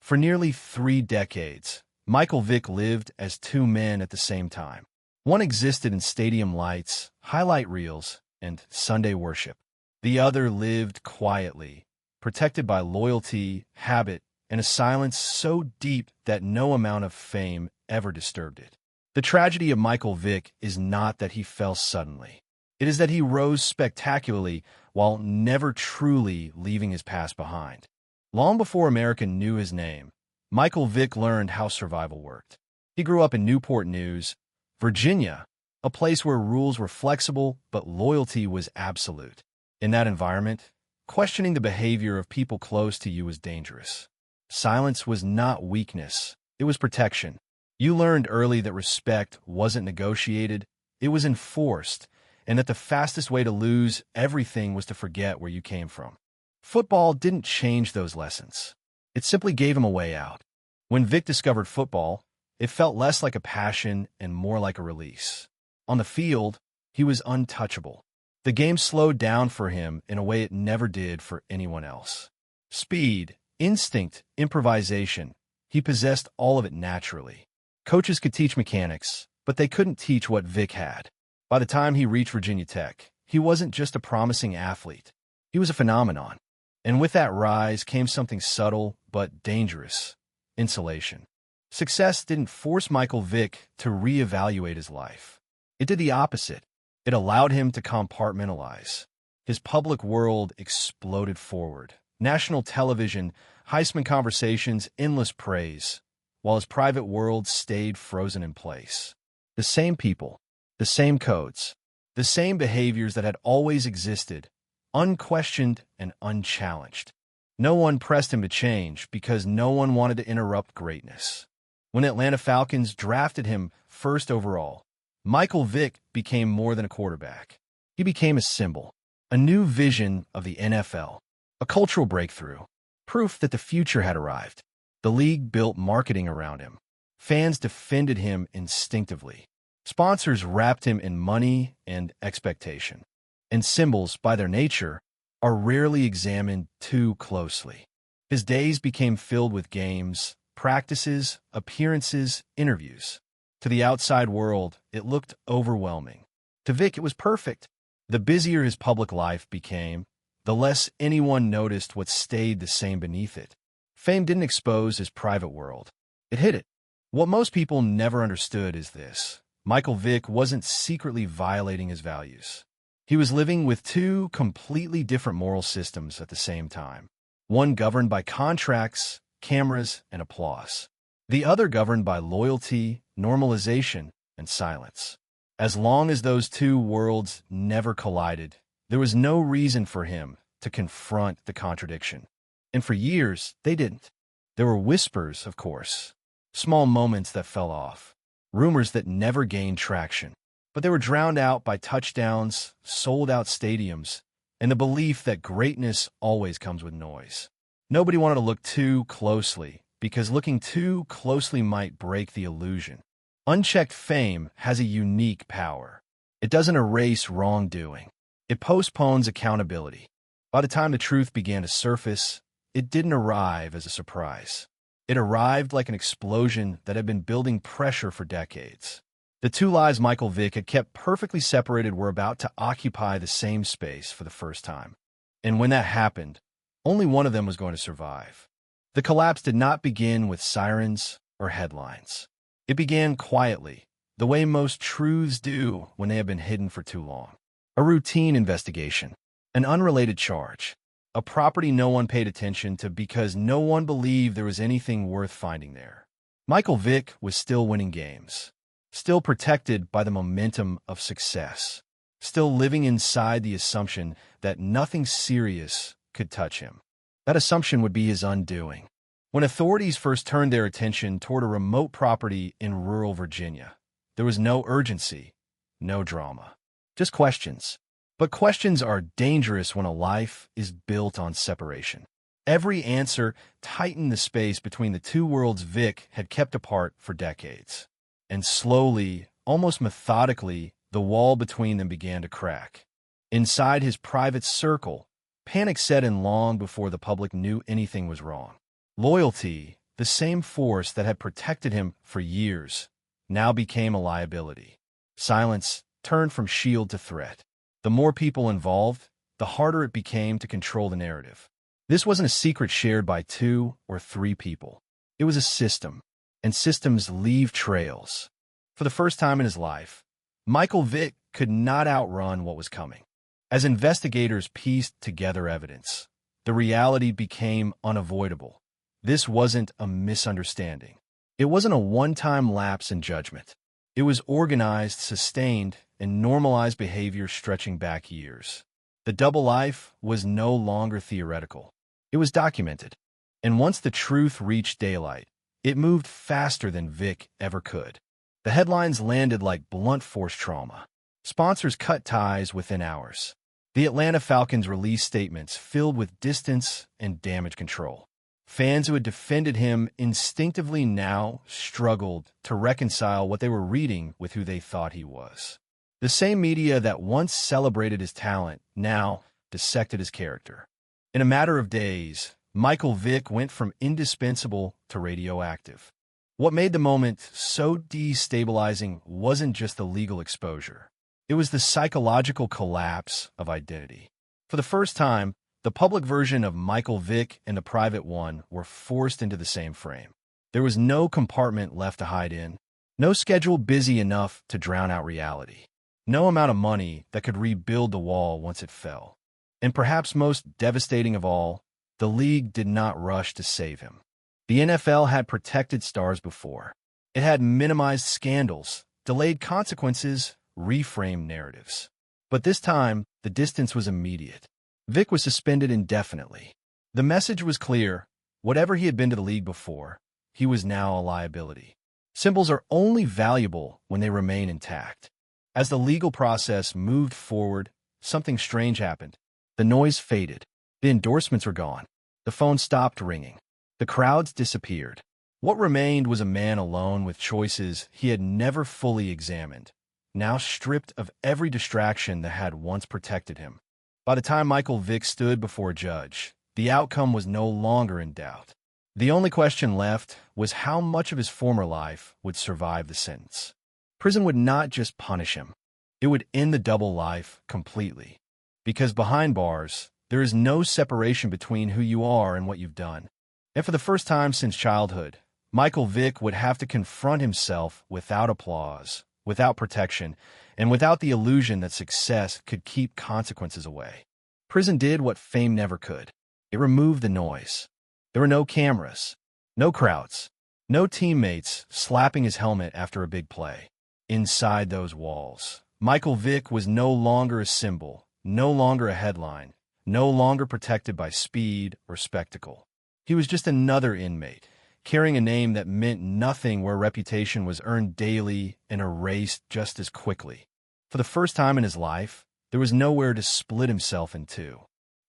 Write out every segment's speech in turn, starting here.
For nearly 3 decades, Michael Vick lived as two men at the same time. One existed in stadium lights, highlight reels, and Sunday worship. The other lived quietly, protected by loyalty, habit, and a silence so deep that no amount of fame ever disturbed it. The tragedy of Michael Vick is not that he fell suddenly. It is that he rose spectacularly while never truly leaving his past behind. Long before America knew his name, Michael Vick learned how survival worked. He grew up in Newport News, Virginia, a place where rules were flexible but loyalty was absolute. In that environment, questioning the behavior of people close to you was dangerous. Silence was not weakness, it was protection. You learned early that respect wasn't negotiated, it was enforced, and that the fastest way to lose everything was to forget where you came from. Football didn't change those lessons. It simply gave him a way out. When Vick discovered football, it felt less like a passion and more like a release. On the field, he was untouchable. The game slowed down for him in a way it never did for anyone else. Speed, instinct, improvisation, he possessed all of it naturally. Coaches could teach mechanics, but they couldn't teach what Vick had. By the time he reached Virginia Tech, he wasn't just a promising athlete. He was a phenomenon. And with that rise came something subtle but dangerous: insulation. Success didn't force Michael Vick to reevaluate his life. It did the opposite. It allowed him to compartmentalize. His public world exploded forward. National television, Heisman conversations, endless praise, while his private world stayed frozen in place. The same people, the same codes, the same behaviors that had always existed, unquestioned and unchallenged. No one pressed him to change because no one wanted to interrupt greatness. When Atlanta Falcons drafted him first overall, Michael Vick became more than a quarterback. He became a symbol, a new vision of the NFL, a cultural breakthrough, proof that the future had arrived. The league built marketing around him. Fans defended him instinctively. Sponsors wrapped him in money and expectation. And symbols, by their nature, are rarely examined too closely. His days became filled with games, practices, appearances, interviews. To the outside world, it looked overwhelming. To Vick, it was perfect. The busier his public life became, the less anyone noticed what stayed the same beneath it. Fame didn't expose his private world. It hid it. What most people never understood is this: Michael Vick wasn't secretly violating his values. He was living with two completely different moral systems at the same time. One governed by contracts, cameras, and applause. The other governed by loyalty, normalization, and silence. As long as those two worlds never collided, there was no reason for him to confront the contradiction. And for years, they didn't. There were whispers, of course, small moments that fell off, rumors that never gained traction. But they were drowned out by touchdowns, sold-out stadiums, and the belief that greatness always comes with noise. Nobody wanted to look too closely, because looking too closely might break the illusion. Unchecked fame has a unique power. It doesn't erase wrongdoing. It postpones accountability. By the time the truth began to surface, it didn't arrive as a surprise. It arrived like an explosion that had been building pressure for decades. The two lives Michael Vick had kept perfectly separated were about to occupy the same space for the first time. And when that happened, only one of them was going to survive. The collapse did not begin with sirens or headlines. It began quietly, the way most truths do when they have been hidden for too long. A routine investigation, an unrelated charge, a property no one paid attention to because no one believed there was anything worth finding there. Michael Vick was still winning games, still protected by the momentum of success, still living inside the assumption that nothing serious could touch him. That assumption would be his undoing. When authorities first turned their attention toward a remote property in rural Virginia, there was no urgency, no drama, just questions. But questions are dangerous when a life is built on separation. Every answer tightened the space between the two worlds Vick had kept apart for decades. And slowly, almost methodically, the wall between them began to crack. Inside his private circle, panic set in long before the public knew anything was wrong. Loyalty, the same force that had protected him for years, now became a liability. Silence turned from shield to threat. The more people involved, the harder it became to control the narrative. This wasn't a secret shared by 2 or 3 people. It was a system, and systems leave trails. For the first time in his life, Michael Vick could not outrun what was coming. As investigators pieced together evidence, the reality became unavoidable. This wasn't a misunderstanding. It wasn't a one-time lapse in judgment. It was organized, sustained, and normalized behavior stretching back years. The double life was no longer theoretical. It was documented. And once the truth reached daylight, it moved faster than Vick ever could. The headlines landed like blunt force trauma. Sponsors cut ties within hours. The Atlanta Falcons released statements filled with distance and damage control. Fans who had defended him instinctively now struggled to reconcile what they were reading with who they thought he was. The same media that once celebrated his talent now dissected his character. In a matter of days, Michael Vick went from indispensable to radioactive. What made the moment so destabilizing wasn't just the legal exposure. It was the psychological collapse of identity. For the first time, the public version of Michael Vick and the private one were forced into the same frame. There was no compartment left to hide in, no schedule busy enough to drown out reality, no amount of money that could rebuild the wall once it fell. And perhaps most devastating of all, the league did not rush to save him. The NFL had protected stars before. It had minimized scandals, delayed consequences, reframed narratives. But this time, the distance was immediate. Vick was suspended indefinitely. The message was clear. Whatever he had been to the league before, he was now a liability. Symbols are only valuable when they remain intact. As the legal process moved forward, something strange happened. The noise faded. The endorsements were gone. The phone stopped ringing. The crowds disappeared. What remained was a man alone with choices he had never fully examined, now stripped of every distraction that had once protected him. By the time Michael Vick stood before a judge, the outcome was no longer in doubt. The only question left was how much of his former life would survive the sentence. Prison would not just punish him. It would end the double life completely. Because behind bars, there is no separation between who you are and what you've done. And for the first time since childhood, Michael Vick would have to confront himself without applause, without protection, and without the illusion that success could keep consequences away. Prison did what fame never could. It removed the noise. There were no cameras, no crowds, no teammates slapping his helmet after a big play. Inside those walls, Michael Vick was no longer a symbol, no longer a headline, no longer protected by speed or spectacle. He was just another inmate, carrying a name that meant nothing where reputation was earned daily and erased just as quickly. For the first time in his life, there was nowhere to split himself in two.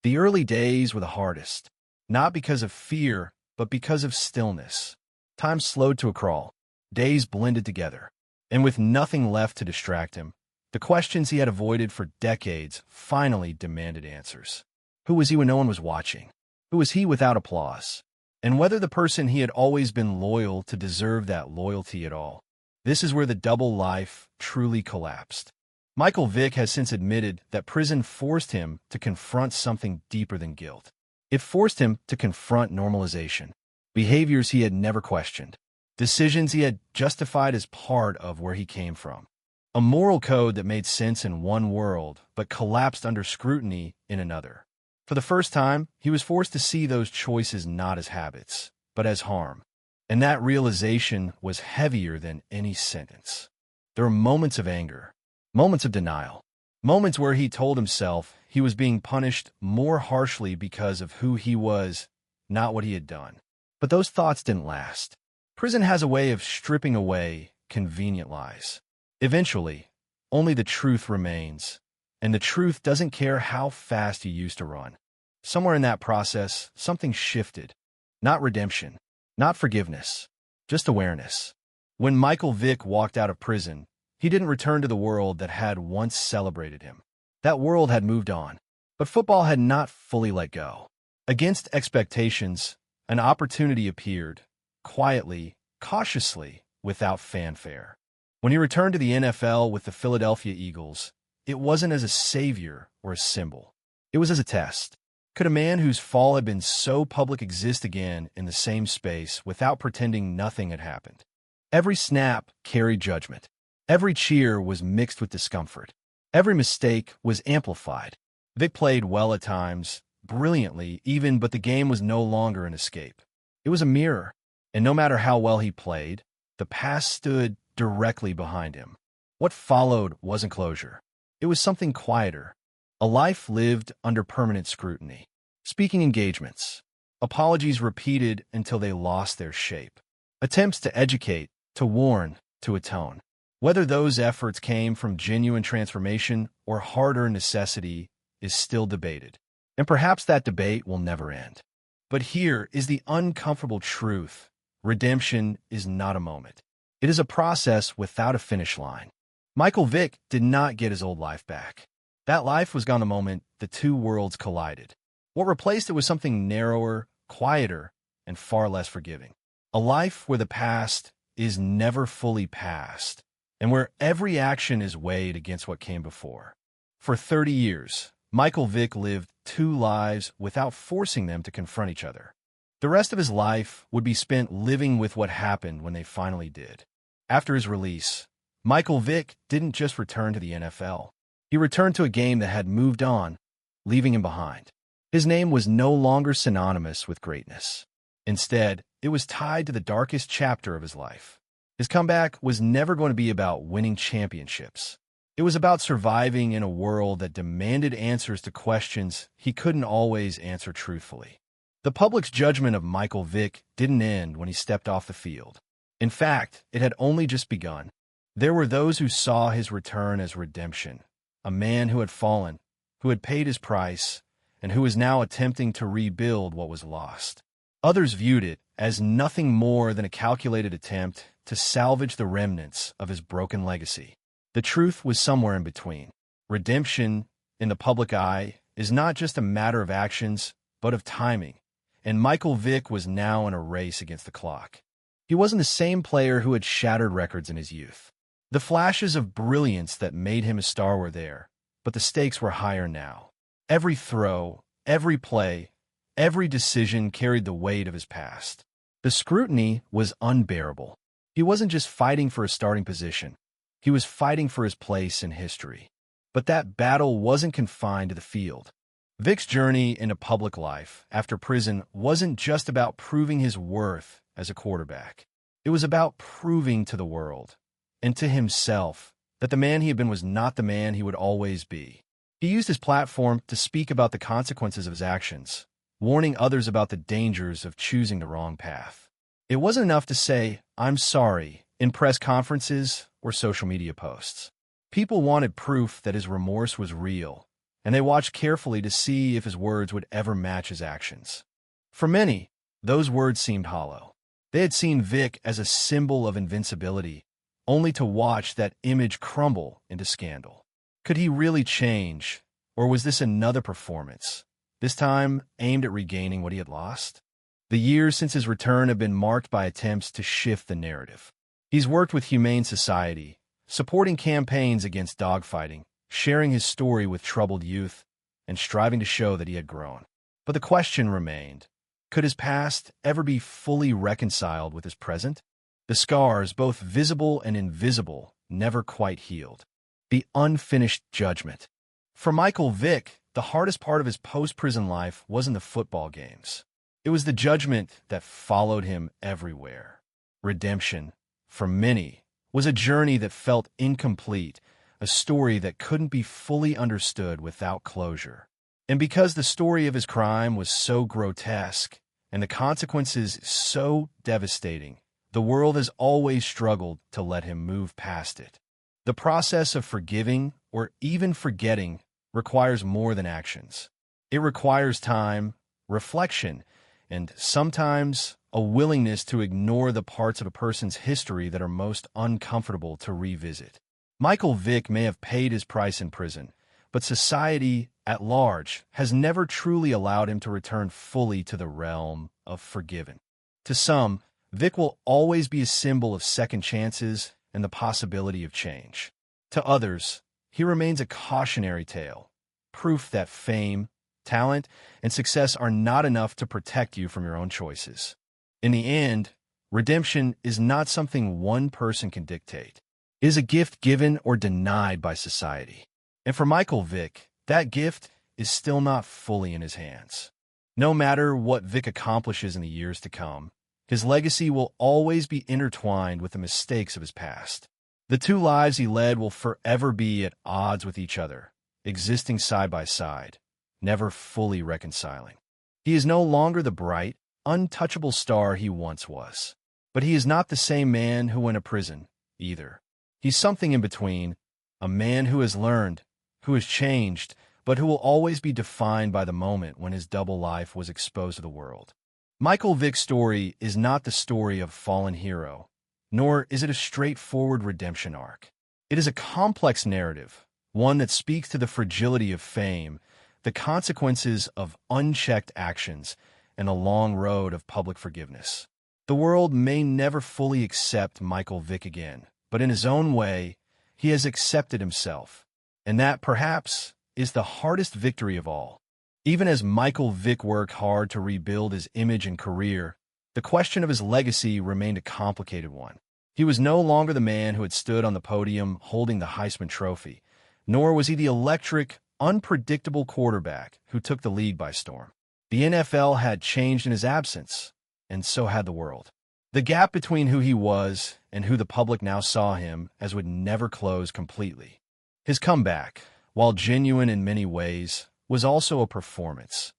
The early days were the hardest, not because of fear, but because of stillness. Time slowed to a crawl. Days blended together. And with nothing left to distract him, the questions he had avoided for decades finally demanded answers. Who was he when no one was watching? Who was he without applause? And whether the person he had always been loyal to deserved that loyalty at all. This is where the double life truly collapsed. Michael Vick has since admitted that prison forced him to confront something deeper than guilt. It forced him to confront normalization, behaviors he had never questioned, decisions he had justified as part of where he came from. A moral code that made sense in one world but collapsed under scrutiny in another. For the first time, he was forced to see those choices not as habits, but as harm. And that realization was heavier than any sentence. There were moments of anger, moments of denial, moments where he told himself he was being punished more harshly because of who he was, not what he had done. But those thoughts didn't last. Prison has a way of stripping away convenient lies. Eventually, only the truth remains, and the truth doesn't care how fast you used to run. Somewhere in that process, something shifted. Not redemption, not forgiveness, just awareness. When Michael Vick walked out of prison, he didn't return to the world that had once celebrated him. That world had moved on, but football had not fully let go. Against expectations, an opportunity appeared, quietly, cautiously, without fanfare. When he returned to the NFL with the Philadelphia Eagles, it wasn't as a savior or a symbol. It was as a test. Could a man whose fall had been so public exist again in the same space without pretending nothing had happened? Every snap carried judgment. Every cheer was mixed with discomfort. Every mistake was amplified. Vick played well at times, brilliantly even, but the game was no longer an escape. It was a mirror, and no matter how well he played, the past stood directly behind him. What followed wasn't closure. It was something quieter, a life lived under permanent scrutiny. Speaking engagements, apologies repeated until they lost their shape. Attempts to educate, to warn, to atone. Whether those efforts came from genuine transformation or harder necessity is still debated. And perhaps that debate will never end. But here is the uncomfortable truth. Redemption is not a moment. It is a process without a finish line. Michael Vick did not get his old life back. That life was gone the moment the two worlds collided. What replaced it was something narrower, quieter, and far less forgiving. A life where the past is never fully past, and where every action is weighed against what came before. For 30 years, Michael Vick lived two lives without forcing them to confront each other. The rest of his life would be spent living with what happened when they finally did. After his release, Michael Vick didn't just return to the NFL. He returned to a game that had moved on, leaving him behind. His name was no longer synonymous with greatness. Instead, it was tied to the darkest chapter of his life. His comeback was never going to be about winning championships. It was about surviving in a world that demanded answers to questions he couldn't always answer truthfully. The public's judgment of Michael Vick didn't end when he stepped off the field. In fact, it had only just begun. There were those who saw his return as redemption, a man who had fallen, who had paid his price, and who was now attempting to rebuild what was lost. Others viewed it as nothing more than a calculated attempt to salvage the remnants of his broken legacy. The truth was somewhere in between. Redemption, in the public eye, is not just a matter of actions, but of timing. And Michael Vick was now in a race against the clock. He wasn't the same player who had shattered records in his youth. The flashes of brilliance that made him a star were there, but the stakes were higher now. Every throw, every play, every decision carried the weight of his past. The scrutiny was unbearable. He wasn't just fighting for a starting position. He was fighting for his place in history. But that battle wasn't confined to the field. Vick's journey into public life after prison wasn't just about proving his worth as a quarterback. It was about proving to the world, and to himself, that the man he had been was not the man he would always be. He used his platform to speak about the consequences of his actions, warning others about the dangers of choosing the wrong path. It wasn't enough to say, "I'm sorry," in press conferences or social media posts. People wanted proof that his remorse was real, and they watched carefully to see if his words would ever match his actions. For many, those words seemed hollow. They had seen Vick as a symbol of invincibility, only to watch that image crumble into scandal. Could he really change, or was this another performance, this time aimed at regaining what he had lost? The years since his return have been marked by attempts to shift the narrative. He's worked with Humane Society, supporting campaigns against dogfighting, sharing his story with troubled youth, and striving to show that he had grown. But the question remained, could his past ever be fully reconciled with his present? The scars, both visible and invisible, never quite healed. The unfinished judgment. For Michael Vick, the hardest part of his post-prison life wasn't the football games. It was the judgment that followed him everywhere. Redemption, for many, was a journey that felt incomplete, a story that couldn't be fully understood without closure. And because the story of his crime was so grotesque and the consequences so devastating, the world has always struggled to let him move past it. The process of forgiving or even forgetting requires more than actions. It requires time, reflection, and sometimes a willingness to ignore the parts of a person's history that are most uncomfortable to revisit. Michael Vick may have paid his price in prison, but society at large has never truly allowed him to return fully to the realm of forgiven. To some, Vick will always be a symbol of second chances and the possibility of change. To others, he remains a cautionary tale, proof that fame, talent, and success are not enough to protect you from your own choices. In the end, redemption is not something one person can dictate. It is a gift given or denied by society. And for Michael Vick, that gift is still not fully in his hands. No matter what Vick accomplishes in the years to come, his legacy will always be intertwined with the mistakes of his past. The two lives he led will forever be at odds with each other, existing side by side, never fully reconciling. He is no longer the bright, untouchable star he once was. But he is not the same man who went to prison, either. He's something in between, a man who has learned, who has changed, but who will always be defined by the moment when his double life was exposed to the world. Michael Vick's story is not the story of a fallen hero, nor is it a straightforward redemption arc. It is a complex narrative, one that speaks to the fragility of fame, the consequences of unchecked actions, and a long road of public forgiveness. The world may never fully accept Michael Vick again, but in his own way, he has accepted himself, and that, perhaps, is the hardest victory of all. Even as Michael Vick worked hard to rebuild his image and career, the question of his legacy remained a complicated one. He was no longer the man who had stood on the podium holding the Heisman Trophy, nor was he the electric, unpredictable quarterback who took the league by storm. The NFL had changed in his absence, and so had the world. The gap between who he was and who the public now saw him as would never close completely. His comeback, while genuine in many ways, was also a performance,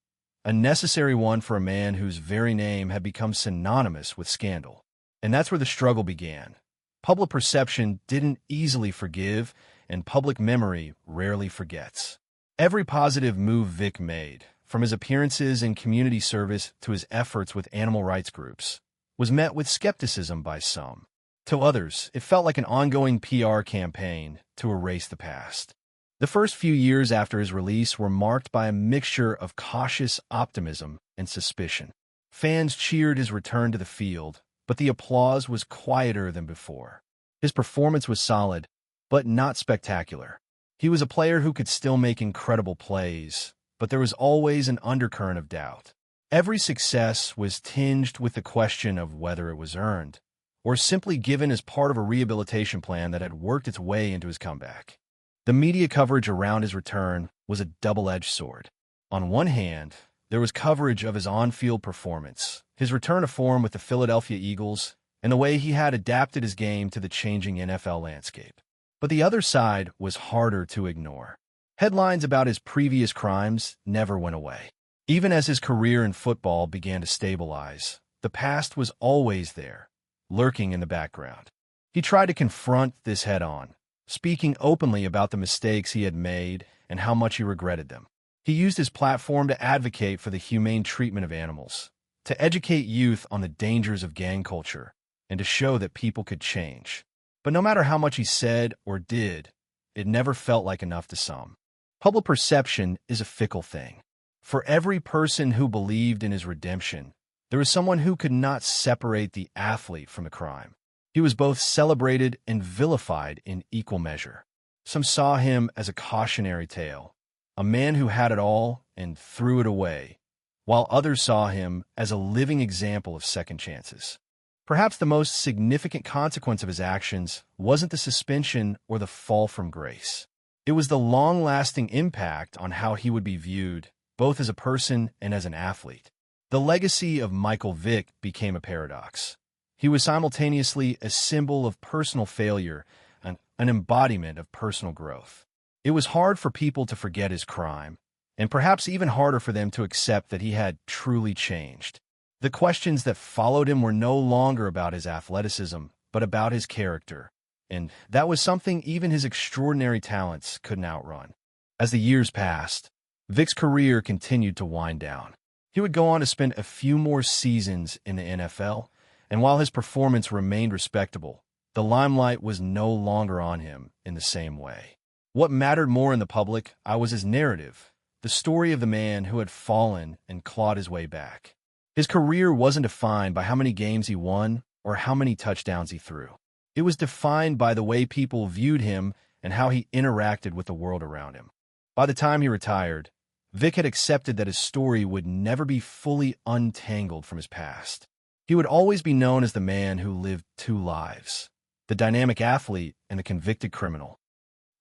a necessary one for a man whose very name had become synonymous with scandal. And that's where the struggle began. Public perception didn't easily forgive, and public memory rarely forgets. Every positive move Vick made, from his appearances in community service to his efforts with animal rights groups, was met with skepticism by some. To others, it felt like an ongoing PR campaign to erase the past. The first few years after his release were marked by a mixture of cautious optimism and suspicion. Fans cheered his return to the field, but the applause was quieter than before. His performance was solid, but not spectacular. He was a player who could still make incredible plays, but there was always an undercurrent of doubt. Every success was tinged with the question of whether it was earned, or simply given as part of a rehabilitation plan that had worked its way into his comeback. The media coverage around his return was a double-edged sword. On one hand, there was coverage of his on-field performance, his return to form with the Philadelphia Eagles, and the way he had adapted his game to the changing NFL landscape. But the other side was harder to ignore. Headlines about his previous crimes never went away. Even as his career in football began to stabilize, the past was always there, lurking in the background. He tried to confront this head-on, speaking openly about the mistakes he had made and how much he regretted them. He used his platform to advocate for the humane treatment of animals, to educate youth on the dangers of gang culture, and to show that people could change. But no matter how much he said or did, it never felt like enough to some. Public perception is a fickle thing. For every person who believed in his redemption, there was someone who could not separate the athlete from the crime. He was both celebrated and vilified in equal measure. Some saw him as a cautionary tale, a man who had it all and threw it away, while others saw him as a living example of second chances. Perhaps the most significant consequence of his actions wasn't the suspension or the fall from grace. It was the long-lasting impact on how he would be viewed, both as a person and as an athlete. The legacy of Michael Vick became a paradox. He was simultaneously a symbol of personal failure and an embodiment of personal growth. It was hard for people to forget his crime, and perhaps even harder for them to accept that he had truly changed. The questions that followed him were no longer about his athleticism, but about his character, and that was something even his extraordinary talents couldn't outrun. As the years passed, Vick's career continued to wind down. He would go on to spend a few more seasons in the NFL, and while his performance remained respectable, the limelight was no longer on him in the same way. What mattered more in the public eye was his narrative, the story of the man who had fallen and clawed his way back. His career wasn't defined by how many games he won or how many touchdowns he threw. It was defined by the way people viewed him and how he interacted with the world around him. By the time he retired, Vick had accepted that his story would never be fully untangled from his past. He would always be known as the man who lived two lives, the dynamic athlete and the convicted criminal.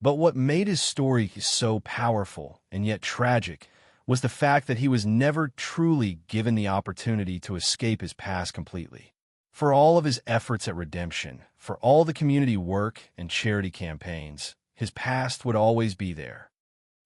But what made his story so powerful and yet tragic was the fact that he was never truly given the opportunity to escape his past completely. For all of his efforts at redemption, for all the community work and charity campaigns, his past would always be there.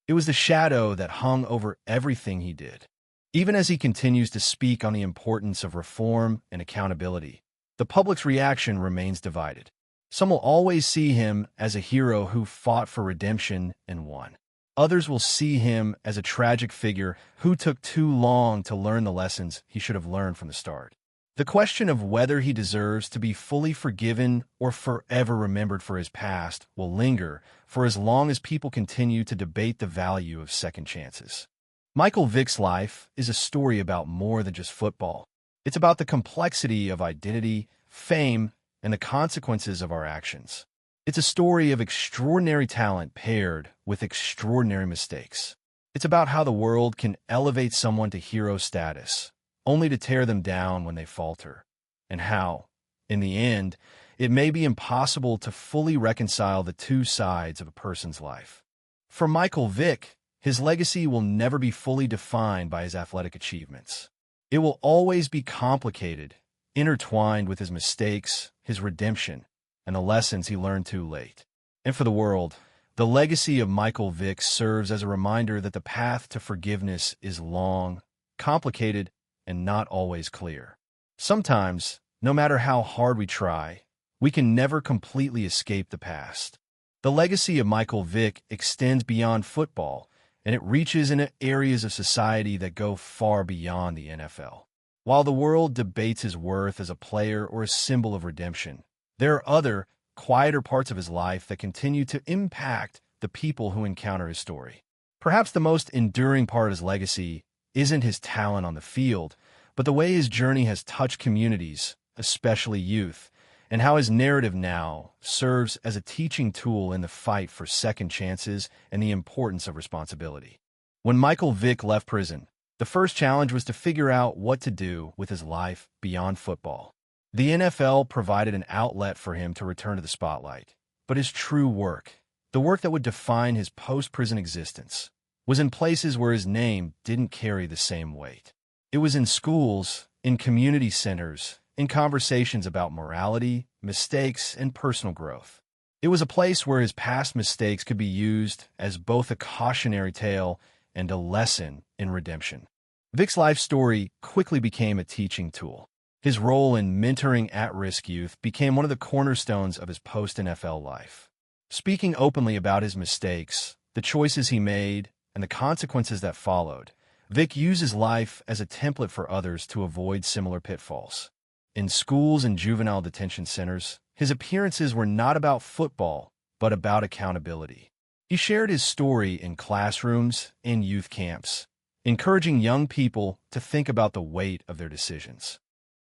It was the shadow that hung over everything he did. Even as he continues to speak on the importance of reform and accountability, the public's reaction remains divided. Some will always see him as a hero who fought for redemption and won. Others will see him as a tragic figure who took too long to learn the lessons he should have learned from the start. The question of whether he deserves to be fully forgiven or forever remembered for his past will linger for as long as people continue to debate the value of second chances. Michael Vick's life is a story about more than just football. It's about the complexity of identity, fame, and the consequences of our actions. It's a story of extraordinary talent paired with extraordinary mistakes. It's about how the world can elevate someone to hero status, only to tear them down when they falter, and how, in the end, it may be impossible to fully reconcile the two sides of a person's life. For Michael Vick, his legacy will never be fully defined by his athletic achievements. It will always be complicated, intertwined with his mistakes, his redemption, and the lessons he learned too late. And for the world, the legacy of Michael Vick serves as a reminder that the path to forgiveness is long, complicated, and not always clear. Sometimes, no matter how hard we try, we can never completely escape the past. The legacy of Michael Vick extends beyond football, and it reaches into areas of society that go far beyond the NFL. While the world debates his worth as a player or a symbol of redemption, there are other, quieter parts of his life that continue to impact the people who encounter his story. Perhaps the most enduring part of his legacy isn't his talent on the field, but the way his journey has touched communities, especially youth, and how his narrative now serves as a teaching tool in the fight for second chances and the importance of responsibility. When Michael Vick left prison, the first challenge was to figure out what to do with his life beyond football. The NFL provided an outlet for him to return to the spotlight, but his true work, the work that would define his post-prison existence, was in places where his name didn't carry the same weight. It was in schools, in community centers, in conversations about morality, mistakes, and personal growth. It was a place where his past mistakes could be used as both a cautionary tale and a lesson in redemption. Vick's life story quickly became a teaching tool. His role in mentoring at-risk youth became one of the cornerstones of his post-NFL life. Speaking openly about his mistakes, the choices he made, and the consequences that followed, Vick used his life as a template for others to avoid similar pitfalls. In schools and juvenile detention centers, his appearances were not about football, but about accountability. He shared his story in classrooms and youth camps, encouraging young people to think about the weight of their decisions.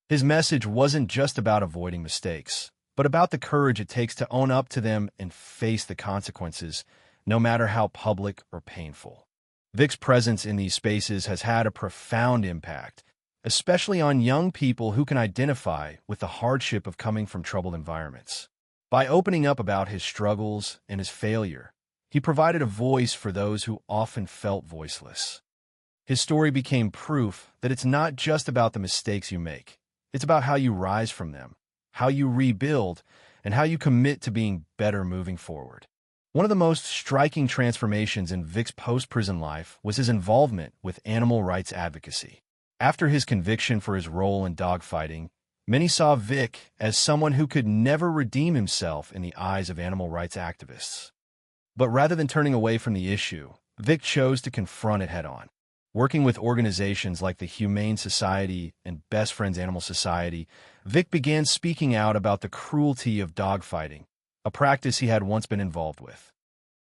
His message wasn't just about avoiding mistakes, but about the courage it takes to own up to them and face the consequences, no matter how public or painful. Vick's presence in these spaces has had a profound impact, especially on young people who can identify with the hardship of coming from troubled environments. By opening up about his struggles and his failure, he provided a voice for those who often felt voiceless. His story became proof that it's not just about the mistakes you make. It's about how you rise from them, how you rebuild, and how you commit to being better moving forward. One of the most striking transformations in Vick's post-prison life was his involvement with animal rights advocacy. After his conviction for his role in dogfighting, many saw Vick as someone who could never redeem himself in the eyes of animal rights activists. But rather than turning away from the issue, Vick chose to confront it head-on. Working with organizations like the Humane Society and Best Friends Animal Society, Vick began speaking out about the cruelty of dogfighting, a practice he had once been involved with.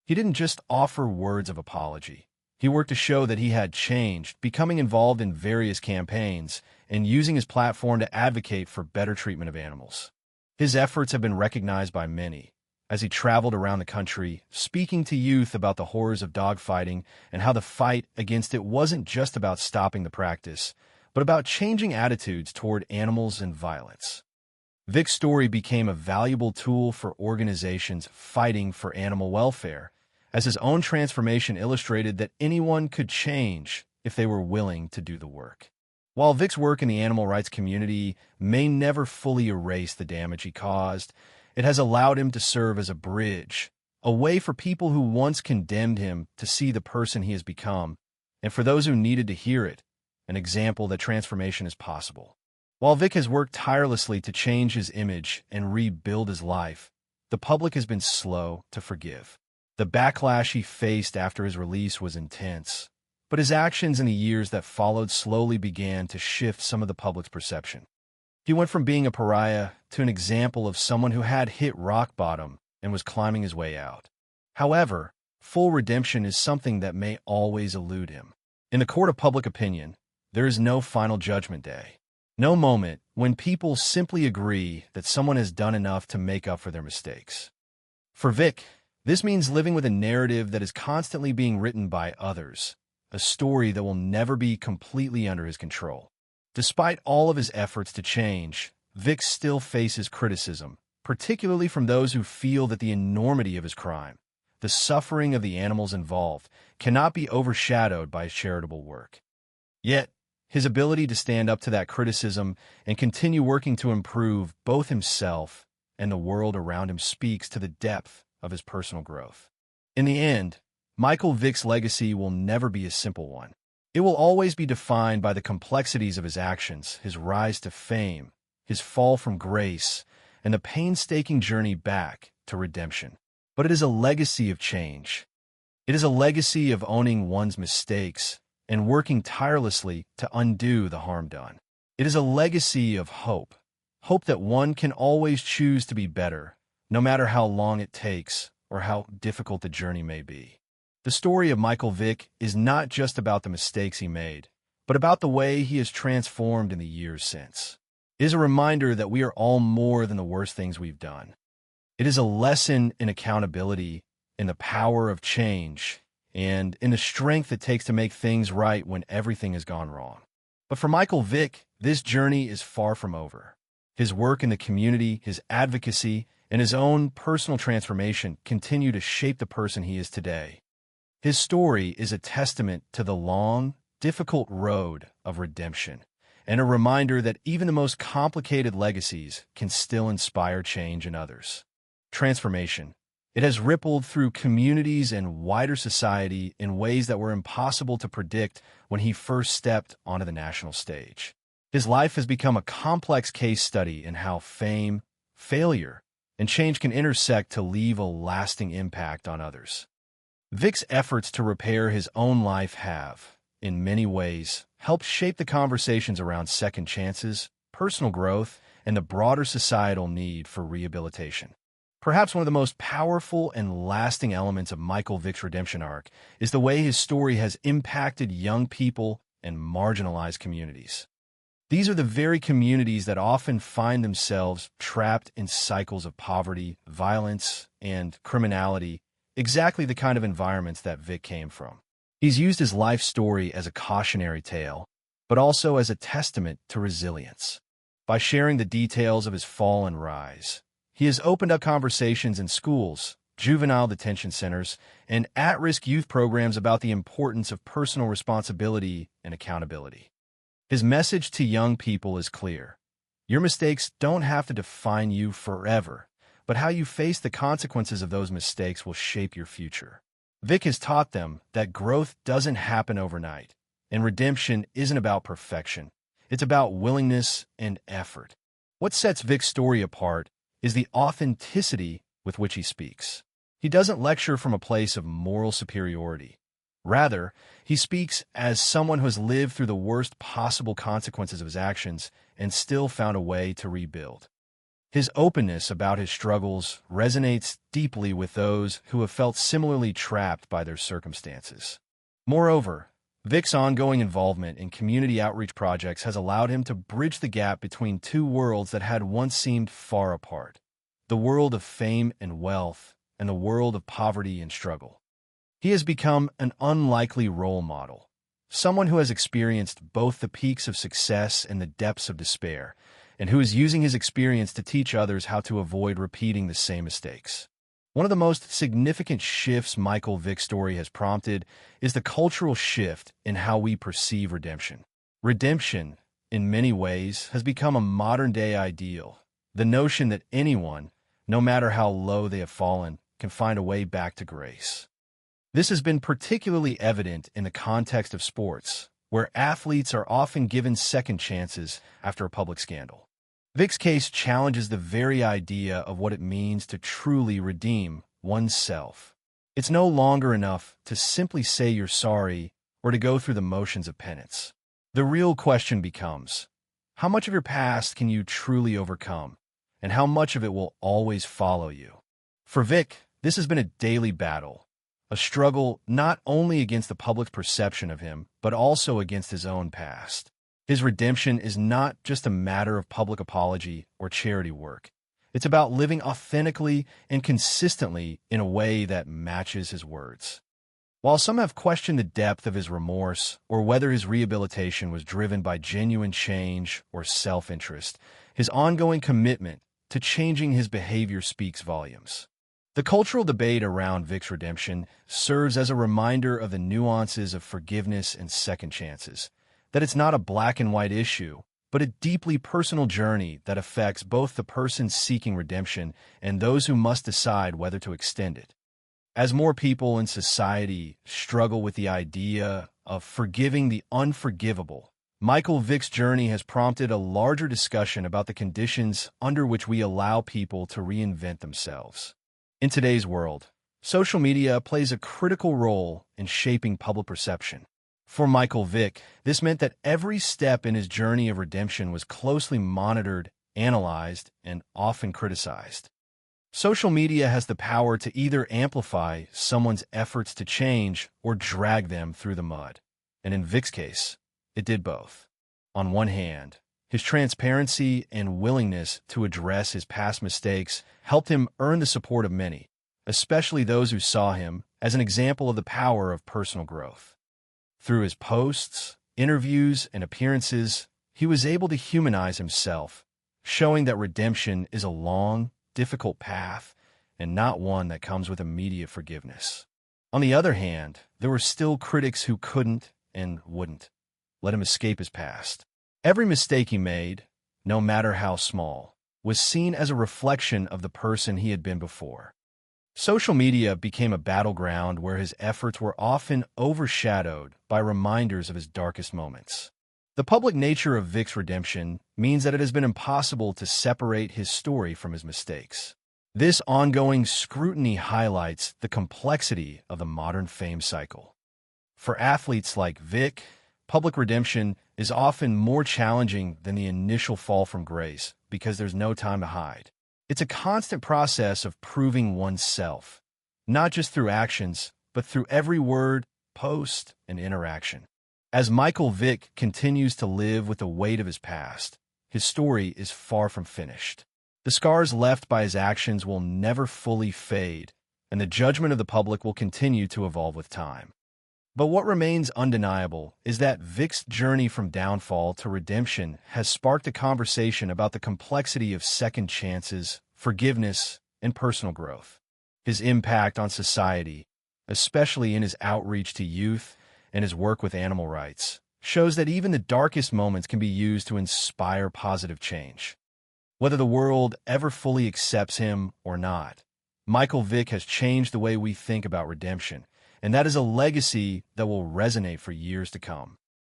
He didn't just offer words of apology. He worked to show that he had changed, becoming involved in various campaigns and using his platform to advocate for better treatment of animals. His efforts have been recognized by many, as he traveled around the country, speaking to youth about the horrors of dogfighting and how the fight against it wasn't just about stopping the practice, but about changing attitudes toward animals and violence. Vick's story became a valuable tool for organizations fighting for animal welfare, as his own transformation illustrated that anyone could change if they were willing to do the work. While Vick's work in the animal rights community may never fully erase the damage he caused, it has allowed him to serve as a bridge, a way for people who once condemned him to see the person he has become, and for those who needed to hear it, an example that transformation is possible. While Vick has worked tirelessly to change his image and rebuild his life, the public has been slow to forgive. The backlash he faced after his release was intense, but his actions in the years that followed slowly began to shift some of the public's perception. He went from being a pariah to an example of someone who had hit rock bottom and was climbing his way out. However, full redemption is something that may always elude him. In the court of public opinion, there is no final judgment day. No moment when people simply agree that someone has done enough to make up for their mistakes. For Vick, this means living with a narrative that is constantly being written by others, a story that will never be completely under his control. Despite all of his efforts to change, Vick still faces criticism, particularly from those who feel that the enormity of his crime, the suffering of the animals involved, cannot be overshadowed by his charitable work. Yet, his ability to stand up to that criticism and continue working to improve both himself and the world around him speaks to the depth of his personal growth. In the end, Michael Vick's legacy will never be a simple one. It will always be defined by the complexities of his actions, his rise to fame, his fall from grace, and the painstaking journey back to redemption. But it is a legacy of change. It is a legacy of owning one's mistakes and working tirelessly to undo the harm done. It is a legacy of hope, hope that one can always choose to be better, no matter how long it takes or how difficult the journey may be. The story of Michael Vick is not just about the mistakes he made, but about the way he has transformed in the years since. It is a reminder that we are all more than the worst things we've done. It is a lesson in accountability, in the power of change, and in the strength it takes to make things right when everything has gone wrong. But for Michael Vick, this journey is far from over. His work in the community, his advocacy, and his own personal transformation continue to shape the person he is today. His story is a testament to the long, difficult road of redemption, and a reminder that even the most complicated legacies can still inspire change in others. Transformation. It has rippled through communities and wider society in ways that were impossible to predict when he first stepped onto the national stage. His life has become a complex case study in how fame, failure, and change can intersect to leave a lasting impact on others. Vick's efforts to repair his own life have, in many ways, helped shape the conversations around second chances, personal growth, and the broader societal need for rehabilitation. Perhaps one of the most powerful and lasting elements of Michael Vick's redemption arc is the way his story has impacted young people and marginalized communities. These are the very communities that often find themselves trapped in cycles of poverty, violence, and criminality, exactly the kind of environments that Vick came from. He's used his life story as a cautionary tale, but also as a testament to resilience. By sharing the details of his fall and rise, he has opened up conversations in schools, juvenile detention centers, and at-risk youth programs about the importance of personal responsibility and accountability. His message to young people is clear. Your mistakes don't have to define you forever, but how you face the consequences of those mistakes will shape your future. Vick has taught them that growth doesn't happen overnight, and redemption isn't about perfection. It's about willingness and effort. What sets Vick's story apart is the authenticity with which he speaks. He doesn't lecture from a place of moral superiority. Rather, he speaks as someone who has lived through the worst possible consequences of his actions and still found a way to rebuild. His openness about his struggles resonates deeply with those who have felt similarly trapped by their circumstances. Moreover, Vick's ongoing involvement in community outreach projects has allowed him to bridge the gap between two worlds that had once seemed far apart: the world of fame and wealth and the world of poverty and struggle. He has become an unlikely role model, someone who has experienced both the peaks of success and the depths of despair, and who is using his experience to teach others how to avoid repeating the same mistakes. One of the most significant shifts Michael Vick's story has prompted is the cultural shift in how we perceive redemption. Redemption, in many ways, has become a modern-day ideal, the notion that anyone, no matter how low they have fallen, can find a way back to grace. This has been particularly evident in the context of sports, where athletes are often given second chances after a public scandal. Vick's case challenges the very idea of what it means to truly redeem oneself. It's no longer enough to simply say you're sorry or to go through the motions of penance. The real question becomes, how much of your past can you truly overcome, and how much of it will always follow you? For Vick, this has been a daily battle, a struggle not only against the public's perception of him, but also against his own past. His redemption is not just a matter of public apology or charity work. It's about living authentically and consistently in a way that matches his words. While some have questioned the depth of his remorse or whether his rehabilitation was driven by genuine change or self-interest, his ongoing commitment to changing his behavior speaks volumes. The cultural debate around Vick's redemption serves as a reminder of the nuances of forgiveness and second chances, that it's not a black-and-white issue, but a deeply personal journey that affects both the person seeking redemption and those who must decide whether to extend it. As more people in society struggle with the idea of forgiving the unforgivable, Michael Vick's journey has prompted a larger discussion about the conditions under which we allow people to reinvent themselves. In today's world, social media plays a critical role in shaping public perception. For Michael Vick, this meant that every step in his journey of redemption was closely monitored, analyzed, and often criticized. Social media has the power to either amplify someone's efforts to change or drag them through the mud. And in Vick's case, it did both. On one hand, his transparency and willingness to address his past mistakes helped him earn the support of many, especially those who saw him as an example of the power of personal growth. Through his posts, interviews, and appearances, he was able to humanize himself, showing that redemption is a long, difficult path and not one that comes with immediate forgiveness. On the other hand, there were still critics who couldn't and wouldn't let him escape his past. Every mistake he made, no matter how small, was seen as a reflection of the person he had been before. Social media became a battleground where his efforts were often overshadowed by reminders of his darkest moments. The public nature of Vick's redemption means that it has been impossible to separate his story from his mistakes. This ongoing scrutiny highlights the complexity of the modern fame cycle. For athletes like Vick, public redemption is often more challenging than the initial fall from grace because there's no time to hide. It's a constant process of proving oneself, not just through actions, but through every word, post, and interaction. As Michael Vick continues to live with the weight of his past, his story is far from finished. The scars left by his actions will never fully fade, and the judgment of the public will continue to evolve with time. But what remains undeniable is that Vick's journey from downfall to redemption has sparked a conversation about the complexity of second chances, forgiveness, and personal growth. His impact on society, especially in his outreach to youth and his work with animal rights, shows that even the darkest moments can be used to inspire positive change. Whether the world ever fully accepts him or not, Michael Vick has changed the way we think about redemption, and that is a legacy that will resonate for years to come.